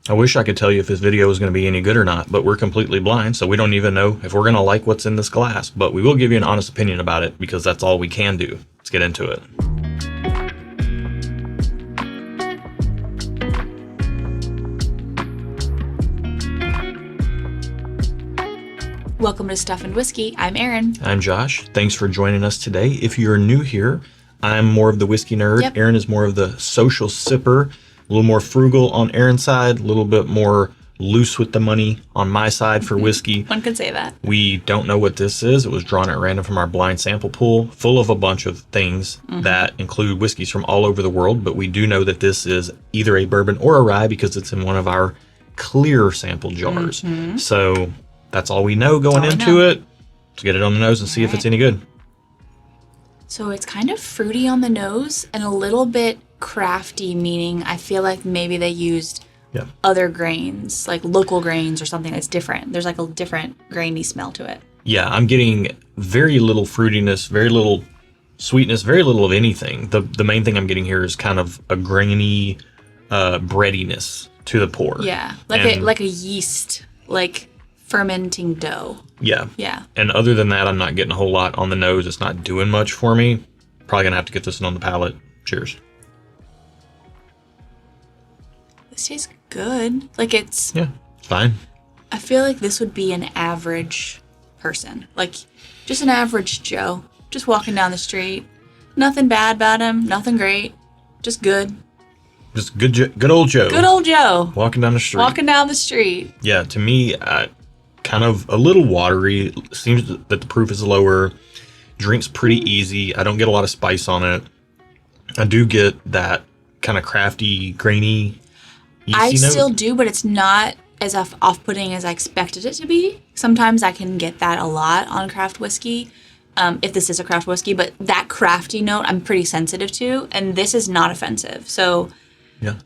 I wish I could tell you if this video is going to be any good or not, but we're completely blind, so we don't even know if we're going to like what's in this glass. But we will give you an honest opinion about it because that's all we can do. Let's get into it. Welcome to Stuff and Whiskey. I'm Erin. I'm Josh. Thanks for joining us today. If you're new here, I'm more of the whiskey nerd. Yep. Erin is more of the social sipper, a little more frugal on Erin's side, a little bit more loose with the money on my side for whiskey. One could say that. We don't know what this is. It was drawn at random from our blind sample pool, full of a bunch of things that include whiskeys from all over the world, but we do know that this is either a bourbon or a rye because it's in one of our clear sample jars. So that's all we know going into it. Let's get it on the nose and see if it's any good. So it's kind of fruity on the nose and a little bit crafty, meaning I feel like maybe they used other grains, like local grains or something that's different. There's like a different grainy smell to it. Yeah, I'm getting very little fruitiness, very little sweetness, very little of anything. The main thing I'm getting here is kind of a grainy breadiness to the pour. Yeah, like a yeast, like fermenting dough. Yeah. Yeah. And other than that, I'm not getting a whole lot on the nose. It's not doing much for me. Probably gonna have to get this one on the palate. Cheers. This tastes good. Like it's fine. I feel like this would be an average person. Like just an average Joe. Just walking down the street. Nothing bad about him. Nothing great. Just good. Just good old Joe. Good old Joe. Walking down the street. Walking down the street. Yeah, to me, kind of a little watery. Seems that the proof is lower. Drinks pretty easy. I don't get a lot of spice on it. I do get that kind of crafty, grainy, yeasty note. Still do, but it's not as off-putting as I expected it to be. Sometimes I can get that a lot on craft whiskey, if this is a craft whiskey, but that crafty note I'm pretty sensitive to, and this is not offensive. So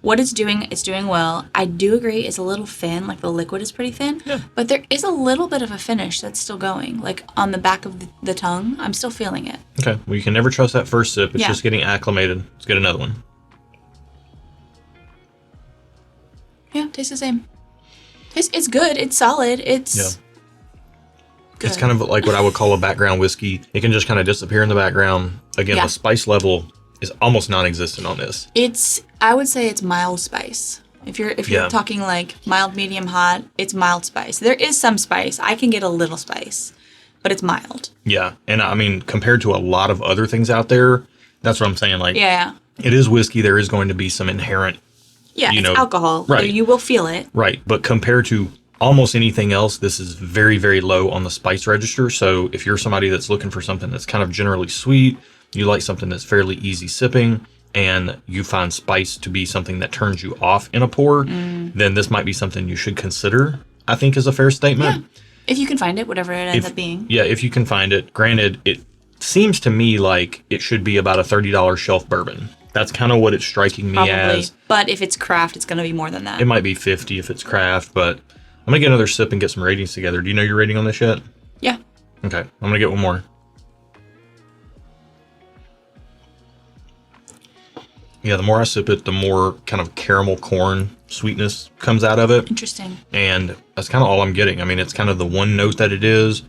what it's doing well. I do agree it's a little thin, like the liquid is pretty thin, but there is a little bit of a finish that's still going. Like on the back of the tongue, I'm still feeling it. Okay, well you can never trust that first sip. It's just getting acclimated. Let's get another one. Yeah, tastes the same. It's good. It's solid. It's good. It's kind of like what I would call a background whiskey. It can just kind of disappear in the background. Again, the spice level is almost non-existent on this. I would say it's mild spice. If you're talking like mild, medium, hot, it's mild spice. There is some spice. I can get a little spice, but it's mild. Yeah, and I mean compared to a lot of other things out there, that's what I'm saying. Like, it is whiskey. There is going to be some inherent, it's alcohol. Right, you will feel it. Right, but compared to almost anything else, this is very, very low on the spice register. So if you're somebody that's looking for something that's kind of generally sweet, you like something that's fairly easy sipping, and you find spice to be something that turns you off in a pour, then this might be something you should consider, I think is a fair statement. Yeah. If you can find it, whatever it ends up being. Yeah, if you can find it. Granted, it seems to me like it should be about a $30 shelf bourbon. That's kind of what it's striking me as. But if it's craft, it's going to be more than that. It might be $50 if it's craft, but I'm going to get another sip and get some ratings together. Do you know your rating on this yet? Yeah. Okay, I'm going to get one more. Yeah, the more I sip it, the more kind of caramel corn sweetness comes out of it. Interesting. And that's kind of all I'm getting. I mean, it's kind of the one note that it is.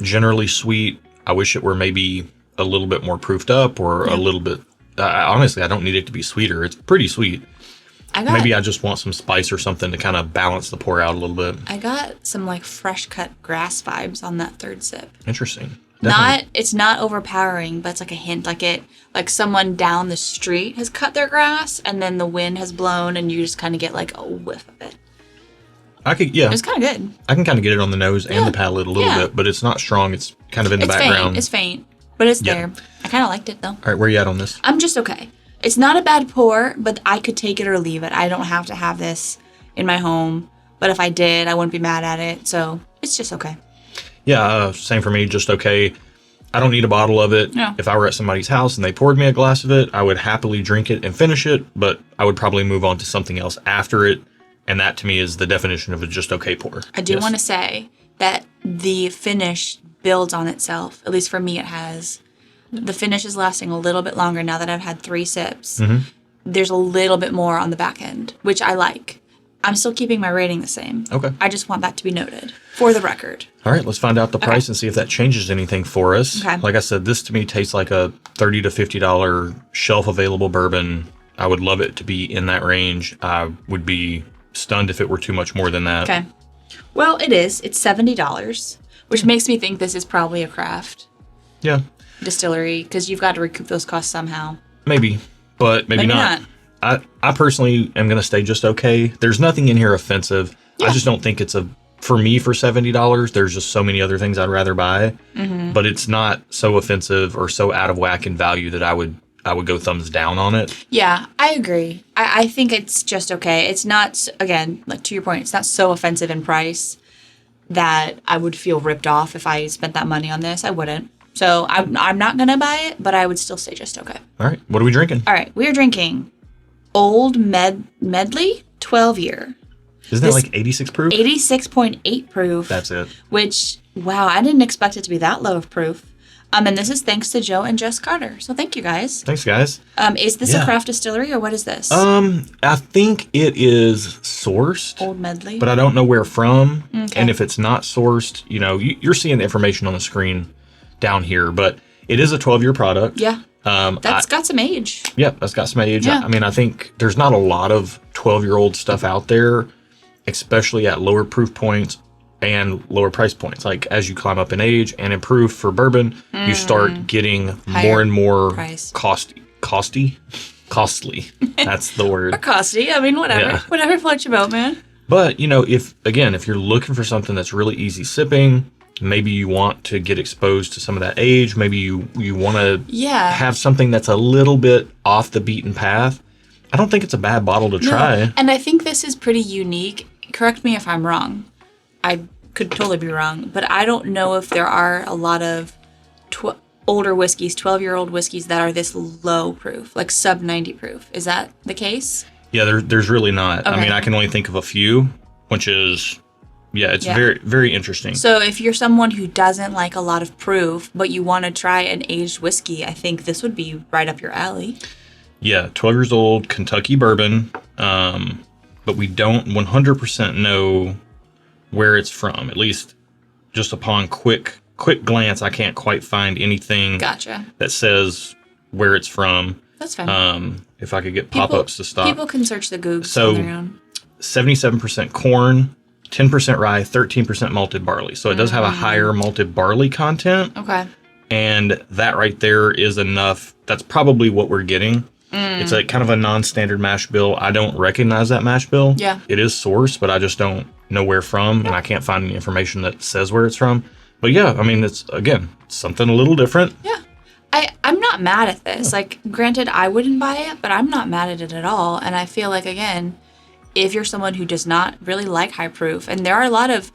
Generally sweet. I wish it were maybe a little bit more proofed up or a little bit... honestly, I don't need it to be sweeter. It's pretty sweet. Maybe I just want some spice or something to kind of balance the pour out a little bit. I got some like fresh cut grass vibes on that third sip. Interesting. It's not overpowering, but it's like a hint, like someone down the street has cut their grass and then the wind has blown and you just kind of get like a whiff of it. It's kind of good. I can kind of get it on the nose and the palate a little bit, but it's not strong. It's kind of in the background. It's faint, but it's there. I kind of liked it though. All right, where are you at on this? I'm just okay. It's not a bad pour, but I could take it or leave it. I don't have to have this in my home, but if I did, I wouldn't be mad at it. So it's just okay. Yeah, same for me, just okay. I don't need a bottle of it. No. If I were at somebody's house and they poured me a glass of it, I would happily drink it and finish it, but I would probably move on to something else after it. And that to me is the definition of a just okay pour. I do want to say that the finish builds on itself. At least for me, it has. The finish is lasting a little bit longer now that I've had 3 sips. There's a little bit more on the back end, which I like. I'm still keeping my rating the same. Okay. I just want that to be noted for the record. All right, let's find out the price and see if that changes anything for us. Okay. Like I said, this to me tastes like a $30 to $50 shelf available bourbon. I would love it to be in that range. I would be stunned if it were too much more than that. Okay. Well, it is. It's $70, which makes me think this is probably a craft Yeah, distillery because you've got to recoup those costs somehow. maybe, but maybe not. I personally am going to stay just okay. There's nothing in here offensive. Yeah. I just don't think it's for me for $70. There's just so many other things I'd rather buy, but it's not so offensive or so out of whack in value that I would go thumbs down on it. Yeah, I agree. I think it's just okay. It's not, again, like to your point, it's not so offensive in price that I would feel ripped off if I spent that money on this. I wouldn't. So I'm not going to buy it, but I would still say just okay. All right, what are we drinking? All right, we are drinking Old Medley 12-year. Isn't that like 86 proof? 86.8 proof. That's it. Which, wow, I didn't expect it to be that low of proof. And this is thanks to Joe and Jess Carter. So thank you, guys. Thanks, guys. Is this a craft distillery or what is this? I think it is sourced. Old Medley. But I don't know where from. Okay. And if it's not sourced, you're seeing the information on the screen down here. But it is a 12-year product. Yeah. That's got some age. Yep, that's got some age. Yeah. I mean, I think there's not a lot of 12-year-old stuff out there, especially at lower proof points and lower price points. Like as you climb up in age and in proof for bourbon, you start getting more and more price. costly. That's the word. Or costly. I mean, whatever. Yeah. Whatever floats your boat, man. But, if you're looking for something that's really easy sipping, maybe you want to get exposed to some of that age, maybe you want to have something that's a little bit off the beaten path, I don't think it's a bad bottle to try. No. And I think this is pretty unique. Correct me if I'm wrong. I could totally be wrong, but I don't know if there are a lot of older whiskeys, 12-year-old whiskeys that are this low proof, like sub 90 proof. Is that the case? Yeah, there's really not. Okay. I mean, I can only think of a few, which is, it's very, very interesting. So if you're someone who doesn't like a lot of proof, but you want to try an aged whiskey, I think this would be right up your alley. Yeah, 12 years old, Kentucky bourbon, but we don't 100% know where it's from. At least just upon quick glance, I can't quite find anything that says where it's from. That's fine. If I could get pop-ups to stop. People can search the Googs on their own. 77% corn, 10% rye, 13% malted barley. So it does have a higher malted barley content. Okay. And that right there is enough. That's probably what we're getting. It's a kind of a non-standard mash bill. I don't recognize that mash bill. Yeah. It is sourced, but I just don't know where from, and I can't find any information that says where it's from. But yeah, I mean, it's, again, something a little different. Yeah. I'm not mad at this. Like, granted, I wouldn't buy it, but I'm not mad at it at all. And I feel like, again, if you're someone who does not really like high proof, and there are a lot of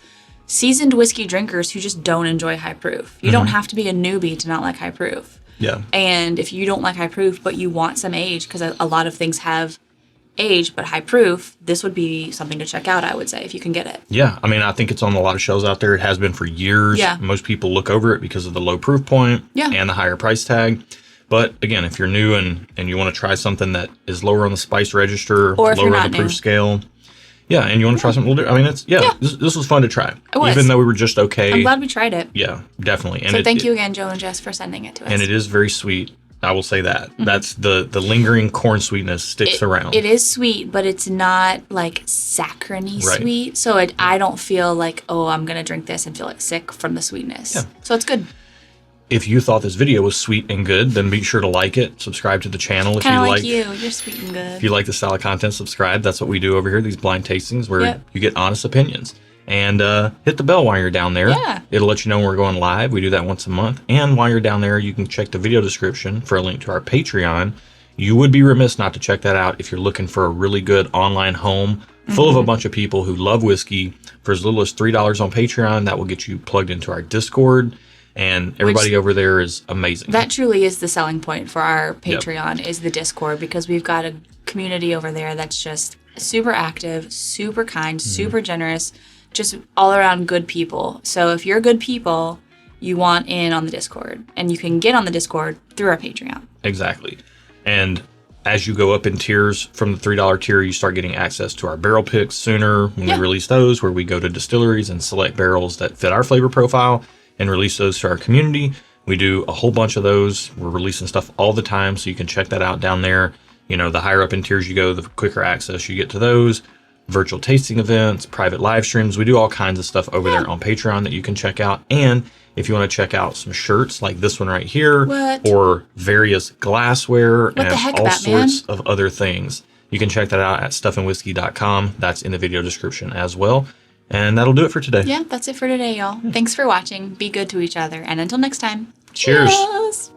seasoned whiskey drinkers who just don't enjoy high proof. You don't have to be a newbie to not like high proof. Yeah. And if you don't like high proof, but you want some age, because a lot of things have age, but high proof, this would be something to check out, I would say, if you can get it. Yeah. I mean, I think it's on a lot of shelves out there. It has been for years. Yeah. Most people look over it because of the low proof point and the higher price tag. But again, if you're new and you want to try something that is lower on the spice register, or if lower you're on not the proof new. scale, and you want to try something a little different. I mean, it's this was fun to try. It was. Even though we were just okay. I'm glad we tried it. Yeah, definitely. And So thank you again, Joe and Jess, for sending it to us. And it is very sweet. I will say that. That's the lingering corn sweetness sticks around. It is sweet, but it's not like saccharine sweet. So I don't feel like, I'm going to drink this and feel like sick from the sweetness. Yeah. So it's good. If you thought this video was sweet and good, then be sure to like it, subscribe to the channel. If Kind you of like you're sweet and good. If you like the style of content, subscribe. That's what we do over here, these blind tastings where you get honest opinions. And hit the bell while you're down there. Yeah. It'll let you know when we're going live. We do that once a month. And while you're down there, you can check the video description for a link to our Patreon. You would be remiss not to check that out if you're looking for a really good online home full of a bunch of people who love whiskey. For as little as $3 on Patreon, that will get you plugged into our Discord. And everybody over there is amazing. That truly is the selling point for our Patreon is the Discord, because we've got a community over there that's just super active, super kind, super generous, just all around good people. So if you're good people, you want in on the Discord, and you can get on the Discord through our Patreon. Exactly. And as you go up in tiers from the $3 tier, you start getting access to our barrel picks sooner when we release those, where we go to distilleries and select barrels that fit our flavor profile and release those to our community. We do a whole bunch of those. We're releasing stuff all the time, so you can check that out down there. You know, the higher up in tiers you go, the quicker access you get to those. Virtual tasting events, private live streams. We do all kinds of stuff over there on Patreon that you can check out. And if you want to check out some shirts like this one right here, or various glassware and all sorts of other things, you can check that out at stuffandwhiskey.com. That's in the video description as well. And that'll do it for today. Yeah, that's it for today, y'all. Thanks for watching. Be good to each other. And until next time, cheers. Cheers.